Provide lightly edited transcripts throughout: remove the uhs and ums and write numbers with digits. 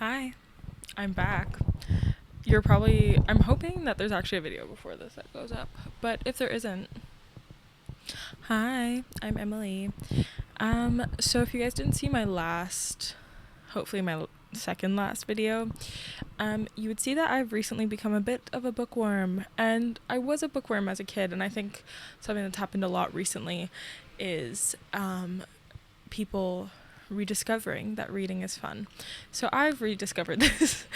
Hi, I'm back. I'm hoping that there's actually a video before this that goes up, but if there isn't, hi, I'm Emily. So if you guys didn't see hopefully my second last video, you would see that I've recently become a bit of a bookworm, and I was a bookworm as a kid, and I think something that's happened a lot recently is, people rediscovering that reading is fun. So I've rediscovered this.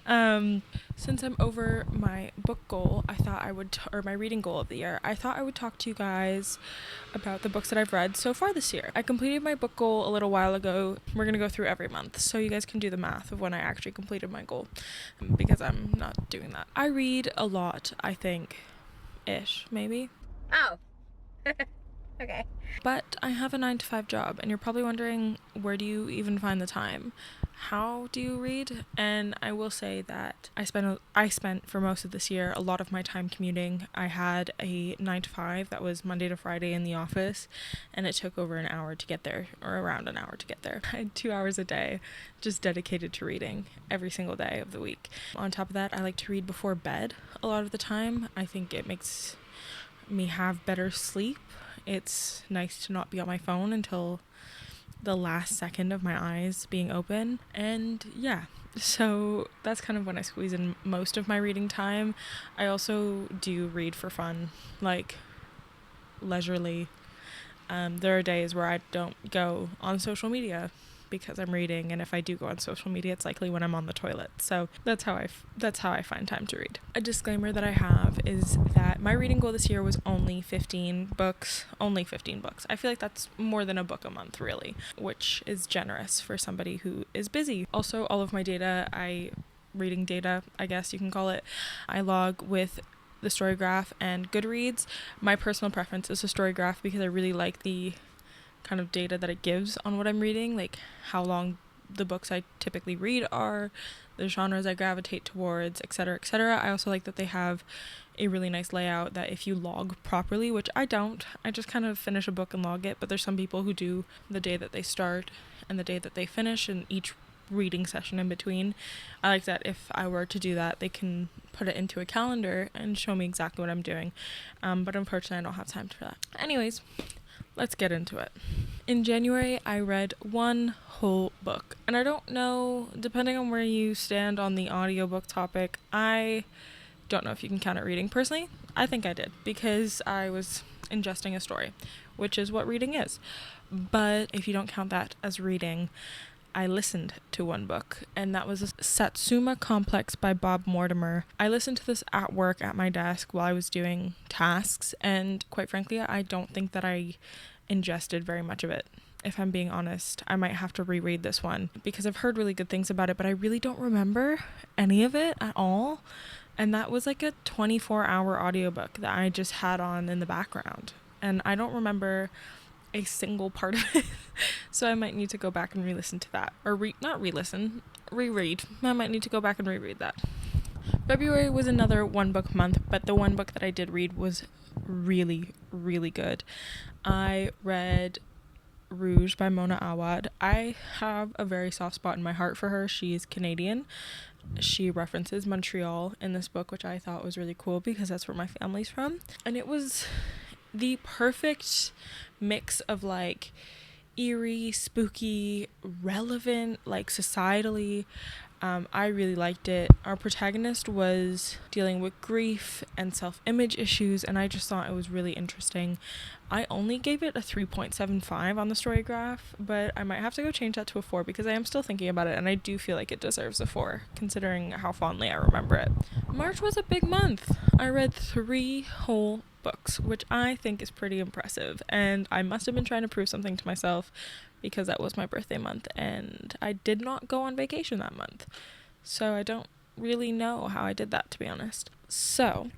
Since I'm over my book goal, or my reading goal of the year, I thought I would talk to you guys about the books that I've read so far this year. I completed my book goal a little while ago. We're gonna go through every month, so you guys can do the math of when I actually completed my goal, because I'm not doing that. I read a lot, I think, maybe. Oh. Okay. But I have a 9-to-5 job, and you're probably wondering, where do you even find the time? How do you read? And I will say that I spent for most of this year a lot of my time commuting. I had a 9-to-5 that was Monday to Friday in the office, and it took over an hour to get there, or around an hour to get there. I had 2 hours a day just dedicated to reading every single day of the week. On top of that, I like to read before bed a lot of the time. I think it makes me have better sleep. It's nice to not be on my phone until the last second of my eyes being open. And yeah, so that's kind of when I squeeze in most of my reading time. I also do read for fun, like leisurely. There are days where I don't go on social media because I'm reading, and if I do go on social media, it's likely when I'm on the toilet. So that's how I find time to read. A disclaimer that I have is that my reading goal this year was only 15 books. I feel like that's more than a book a month, really, which is generous for somebody who is busy. Also, all of my reading data, I guess you can call it, I log with the Storygraph and Goodreads. My personal preference is the Storygraph because I really like the kind of data that it gives on what I'm reading, like how long the books I typically read are, the genres I gravitate towards, etc., etc. I also like that they have a really nice layout that if you log properly, which I don't, I just kind of finish a book and log it, but there's some people who do the day that they start and the day that they finish and each reading session in between. I like that if I were to do that, they can put it into a calendar and show me exactly what I'm doing, but unfortunately I don't have time for that. Anyways, let's get into it. In January, I read one whole book. And I don't know, depending on where you stand on the audiobook topic, I don't know if you can count it reading. Personally, I think I did, because I was ingesting a story, which is what reading is. But if you don't count that as reading, I listened to one book, and that was Satsuma Complex by Bob Mortimer. I listened to this at work at my desk while I was doing tasks, and quite frankly, I don't think that I ingested very much of it. If I'm being honest, I might have to reread this one because I've heard really good things about it, but I really don't remember any of it at all. And that was like a 24-hour audiobook that I just had on in the background, and I don't remember a single part of it. So I might need to go back and re-listen to that, or reread. I might need to go back and reread that. February was another one book month, but the one book that I did read was really, really good. I read Rouge by Mona Awad. I have a very soft spot in my heart for her. She is Canadian. She references Montreal in this book, which I thought was really cool because that's where my family's from. And it was the perfect mix of like eerie, spooky, relevant, like societally. I really liked it. Our protagonist was dealing with grief and self-image issues, and I just thought it was really interesting. I only gave it a 3.75 on the Storygraph, but I might have to go change that to a 4 because I am still thinking about it, and I do feel like it deserves a 4, considering how fondly I remember it. March was a big month. I read 3 whole books, which I think is pretty impressive, and I must have been trying to prove something to myself because that was my birthday month, and I did not go on vacation that month, so I don't really know how I did that, to be honest. So,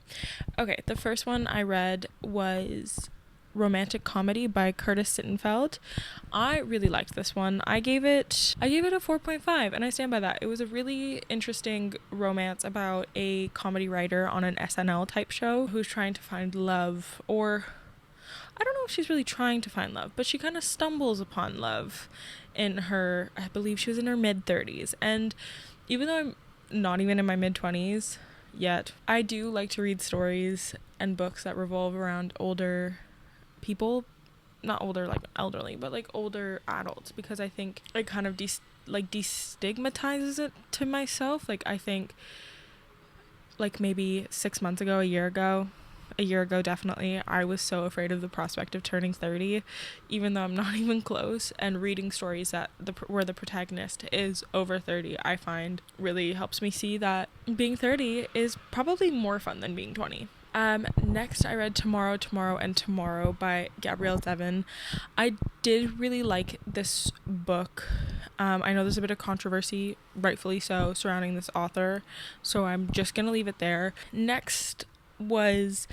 okay, the first one I read was Romantic Comedy by Curtis Sittenfeld. I really liked this one. I gave it a 4.5, and I stand by that. It was a really interesting romance about a comedy writer on an SNL type show who's trying to find love, or I don't know if she's really trying to find love, but she kind of stumbles upon love in her, I believe she was in her mid-30s, and even though I'm not even in my mid-20s yet, I do like to read stories and books that revolve around older people, not older like elderly, but like older adults, because I think it kind of destigmatizes it to myself. Like, I think like maybe 6 months ago, a year ago definitely, I was so afraid of the prospect of turning 30, even though I'm not even close. And reading stories that where the protagonist is over 30, I find really helps me see that being 30 is probably more fun than being 20. Next I read Tomorrow, Tomorrow, and Tomorrow by Gabrielle Zevin. I did really like this book. I know there's a bit of controversy, rightfully so, surrounding this author, so I'm just gonna leave it there. Next was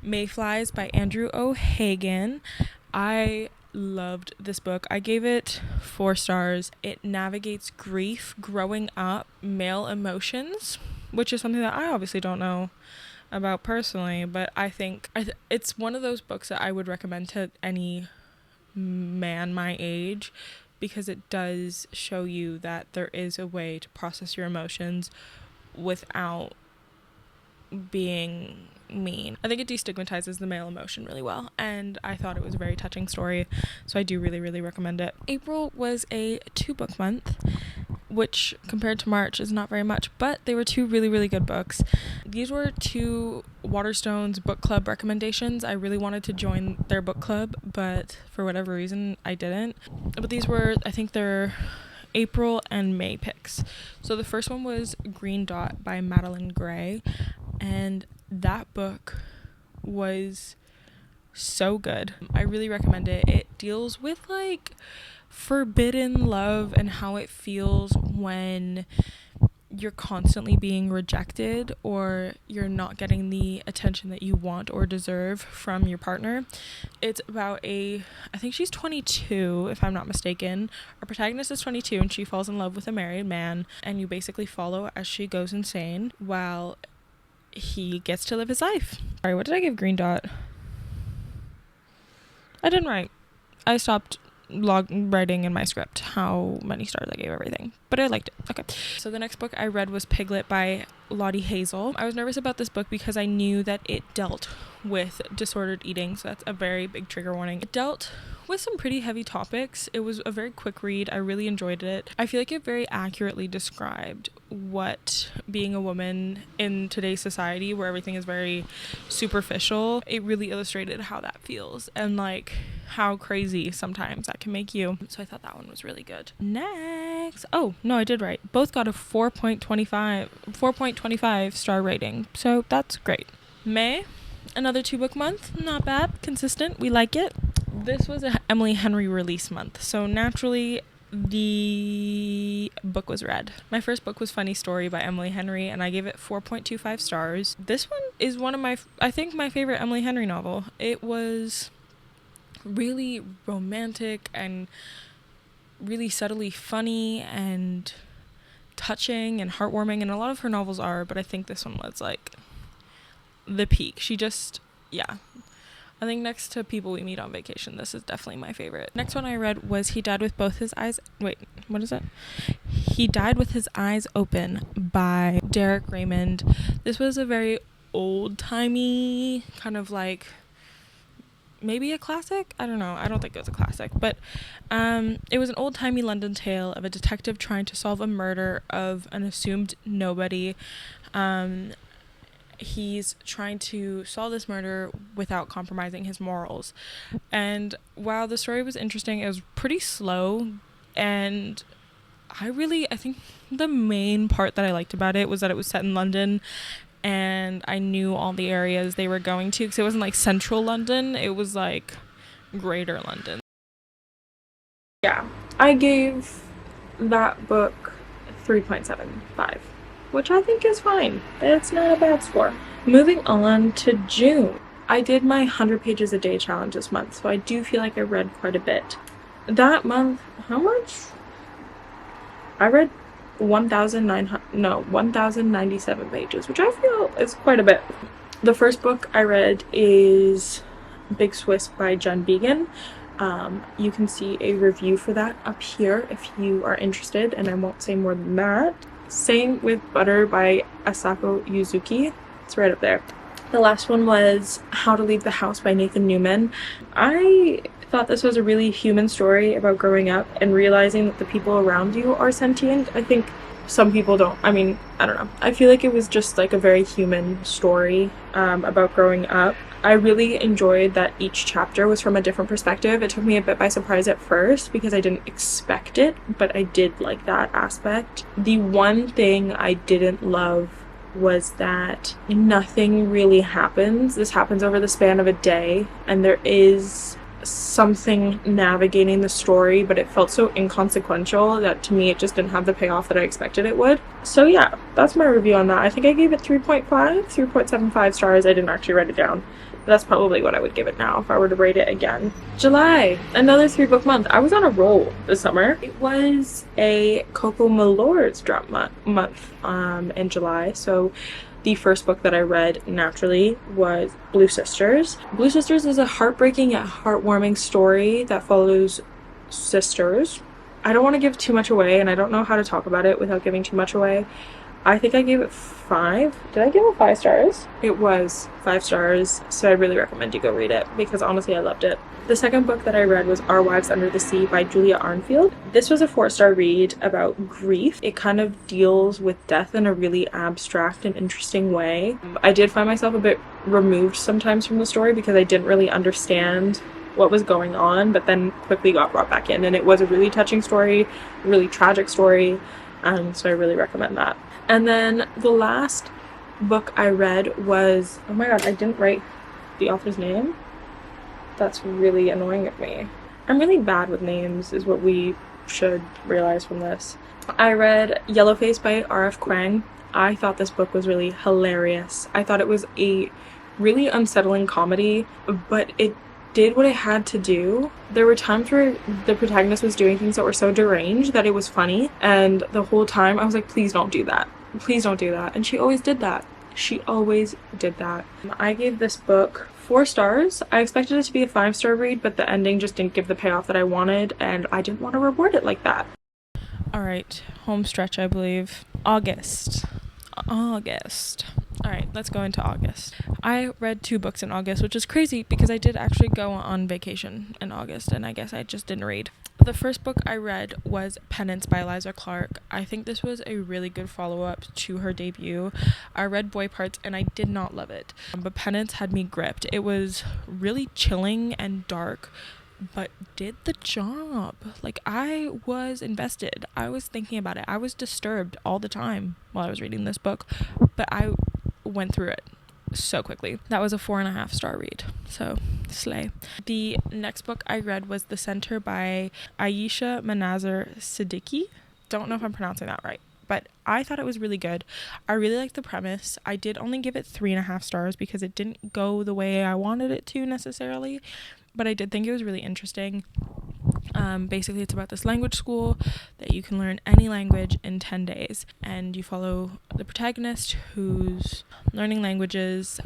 Mayflies by Andrew O'Hagan. I loved this book. I gave it 4 stars. It navigates grief, growing up, male emotions, which is something that I obviously don't know about personally, but I think it's one of those books that I would recommend to any man my age, because it does show you that there is a way to process your emotions without being mean. I think it destigmatizes the male emotion really well, and I thought it was a very touching story, so I do really, really recommend it. April was a 2-book month, which compared to March is not very much, but they were 2 really, really good books. These were 2 Waterstones book club recommendations. I really wanted to join their book club, but for whatever reason I didn't. But these were, I think they're April and May picks. So the first one was Green Dot by Madeline Gray, and that book was so good. I really recommend it. It deals with like forbidden love and how it feels when you're constantly being rejected or you're not getting the attention that you want or deserve from your partner. It's about I think she's 22 if I'm not mistaken. Our protagonist is 22 and she falls in love with a married man, and you basically follow as she goes insane while he gets to live his life. Sorry, what did I give Green Dot? I didn't write. I stopped writing in my script how many stars I gave everything, but I liked it. Okay, so the next book I read was Piglet by Lottie Hazel. I was nervous about this book because I knew that it dealt with disordered eating, so that's a very big trigger warning. It dealt with some pretty heavy topics. It was a very quick read. I really enjoyed it. I feel like it very accurately described what being a woman in today's society, where everything is very superficial, it really illustrated how that feels and like how crazy sometimes that can make you. So I thought that one was really good. Next, oh no, I did write. Both got a 4.25 star rating, so that's great. May, another 2-book month, not bad, consistent, we like it. This was a Emily Henry release month, so naturally the book was read. My first book was Funny Story by Emily Henry, and I gave it 4.25 stars. This one is one of my favorite Emily Henry novel. It was really romantic and really subtly funny and touching and heartwarming, and a lot of her novels are, but I think this one was like the peak. I think next to People We Meet on Vacation, this is definitely my favorite. Next one I read was He Died With His Eyes Open by Derek Raymond. This was a very old-timey, kind of like maybe a classic? I don't know. I don't think it was a classic, but it was an old-timey London tale of a detective trying to solve a murder of an assumed nobody. He's trying to solve this murder without compromising his morals. And while the story was interesting, it was pretty slow, and I think the main part that I liked about it was that it was set in London, and I knew all the areas they were going to, because it wasn't like central London, it was like greater London. Yeah, I gave that book 3.75, which I think is fine. It's not a bad score. Moving on to June. I did my 100 pages a day challenge this month, so I do feel like I read quite a bit. That month, how much? I read 1,097 pages, which I feel is quite a bit. The first book I read is Big Swiss by Jen Began. You can see a review for that up here if you are interested, and I won't say more than that. Same with Butter by Asako Yuzuki. It's right up there. The last one was How to Leave the House by Nathan Newman. I thought this was a really human story about growing up and realizing that the people around you are sentient. I think some people don't. I mean, I don't know. I feel like it was just like a very human story about growing up. I really enjoyed that each chapter was from a different perspective. It took me a bit by surprise at first because I didn't expect it, but I did like that aspect. The one thing I didn't love was that nothing really happens. This happens over the span of a day, and there is something navigating the story, but it felt so inconsequential that to me it just didn't have the payoff that I expected it would. So yeah, that's my review on that. I think I gave it 3.75 stars. I didn't actually write it down. That's probably what I would give it now if I were to rate it again. July, another 3-book month. I was on a roll this summer. It was a Coco Malord's drop month in July. So the first book that I read naturally was Blue Sisters. Blue Sisters is a heartbreaking yet heartwarming story that follows sisters. I don't want to give too much away, and I don't know how to talk about it without giving too much away. I think I gave it 5. Did I give it 5 stars? It was 5 stars, so I really recommend you go read it because honestly I loved it. The second book that I read was Our Wives Under the Sea by Julia Arnfield. This was a 4-star read about grief. It kind of deals with death in a really abstract and interesting way. I did find myself a bit removed sometimes from the story because I didn't really understand what was going on, but then quickly got brought back in, and it was a really touching story, a really tragic story, so I really recommend that. And then the last book I read was, oh my god, I didn't write the author's name. That's really annoying of me. I'm really bad with names is what we should realize from this. I read Yellowface by R.F. Kuang. I thought this book was really hilarious. I thought it was a really unsettling comedy, but it did what it had to do. There were times where the protagonist was doing things that were so deranged that it was funny, and the whole time I was like, please don't do that. Please don't do that. And she always did that. She always did that. I gave this book 4 stars. I expected it to be a 5-star read, but the ending just didn't give the payoff that I wanted, and I didn't want to reward it like that. Alright, home stretch, I believe. August. Alright, let's go into August. I read 2 books in August, which is crazy because I did actually go on vacation in August, and I guess I just didn't read. The first book I read was Penance by Eliza Clark. I think this was a really good follow-up to her debut. I read Boy Parts and I did not love it, but Penance had me gripped. It was really chilling and dark, but did the job. Like, I was invested. I was thinking about it. I was disturbed all the time while I was reading this book, but I went through it so quickly. That was a 4.5-star read, so slay. The next book I read was The Center by Aisha Manazar Siddiqui. Don't know if I'm pronouncing that right, but I thought it was really good. I really liked the premise. I did only give it 3.5 stars because it didn't go the way I wanted it to necessarily, but I did think it was really interesting. Basically, it's about this language school that you can learn any language in 10 days, and you follow the protagonist who's learning languages,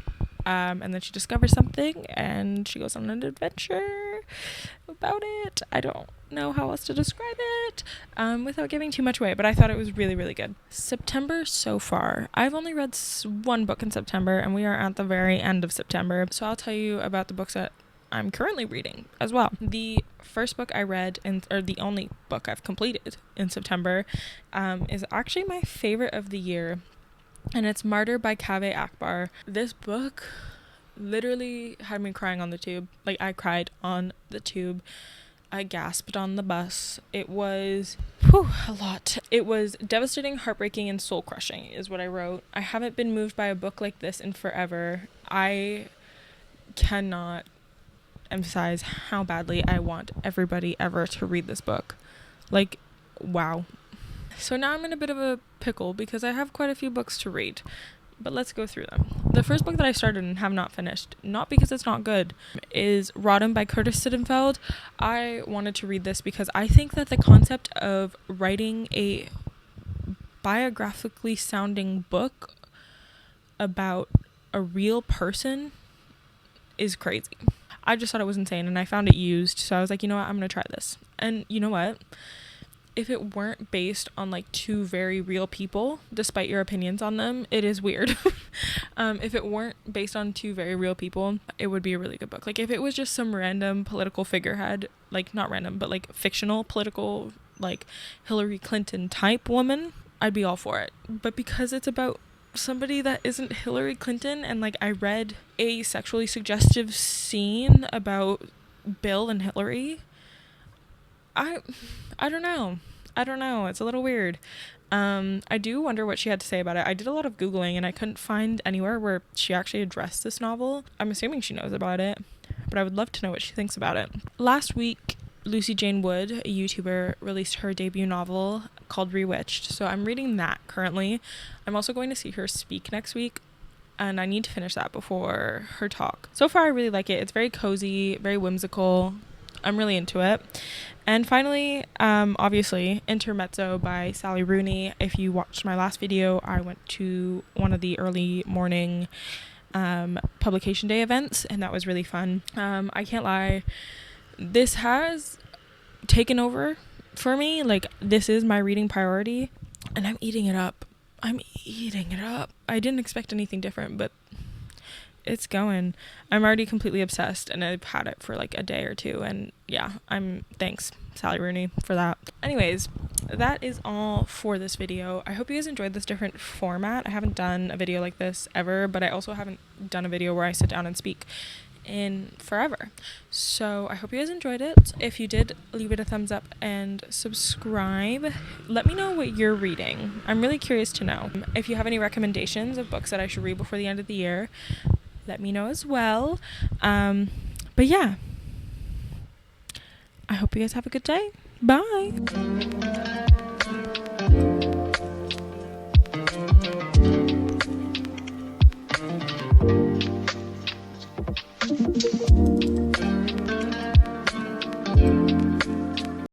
and then she discovers something and she goes on an adventure about it. I don't know how else to describe it without giving too much away, but I thought it was really, really good. September so far. I've only read 1 book in September, and we are at the very end of September, so I'll tell you about the books that I'm currently reading as well. The first book I read, or the only book I've completed in September, is actually my favorite of the year, and it's Martyr by Kaveh Akbar. This book literally had me crying on the tube. Like, I cried on the tube. I gasped on the bus. It was a lot. It was devastating, heartbreaking, and soul-crushing is what I wrote. I haven't been moved by a book like this in forever. I cannot emphasize how badly I want everybody ever to read this book. Like, wow. So now I'm in a bit of a pickle because I have quite a few books to read, but let's go through them. The first book that I started and have not finished, not because it's not good, is Rodham by Curtis Sittenfeld. I wanted to read this because I think that the concept of writing a biographically sounding book about a real person is crazy. I just thought it was insane, and I found it used, so I was like, you know what, I'm gonna try this. And you know what, if it weren't based on like two very real people, despite your opinions on them, it is weird. If it weren't based on two very real people, it would be a really good book. Like if it was just some random political figurehead, like not random, but like fictional political, like Hillary Clinton type woman, I'd be all for it. But because it's about somebody that isn't Hillary Clinton, and like I read a sexually suggestive scene about Bill and Hillary, I don't know. It's a little weird. I do wonder what she had to say about it. I did a lot of Googling and I couldn't find anywhere where she actually addressed this novel. I'm assuming she knows about it, but I would love to know what she thinks about it. Last week, Lucy Jane Wood, a YouTuber, released her debut novel called Rewitched. So I'm reading that currently. I'm also going to see her speak next week, and I need to finish that before her talk. So far, I really like it. It's very cozy, very whimsical. I'm really into it. And finally, obviously, Intermezzo by Sally Rooney. If you watched my last video, I went to one of the early morning publication day events, and that was really fun. I can't lie, this has taken over for me. Like, this is my reading priority, and I'm eating it up. I didn't expect anything different, but it's going. I'm already completely obsessed, and I've had it for like a day or two, and yeah, thanks Sally Rooney for that. Anyways, that is all for this video. I hope you guys enjoyed this different format. I haven't done a video like this ever, but I also haven't done a video where I sit down and speak in forever. So I hope you guys enjoyed it. If you did, leave it a thumbs up and subscribe. Let me know what you're reading. I'm really curious to know. If you have any recommendations of books that I should read before the end of the year, let me know as well. But yeah, I hope you guys have a good day. Bye.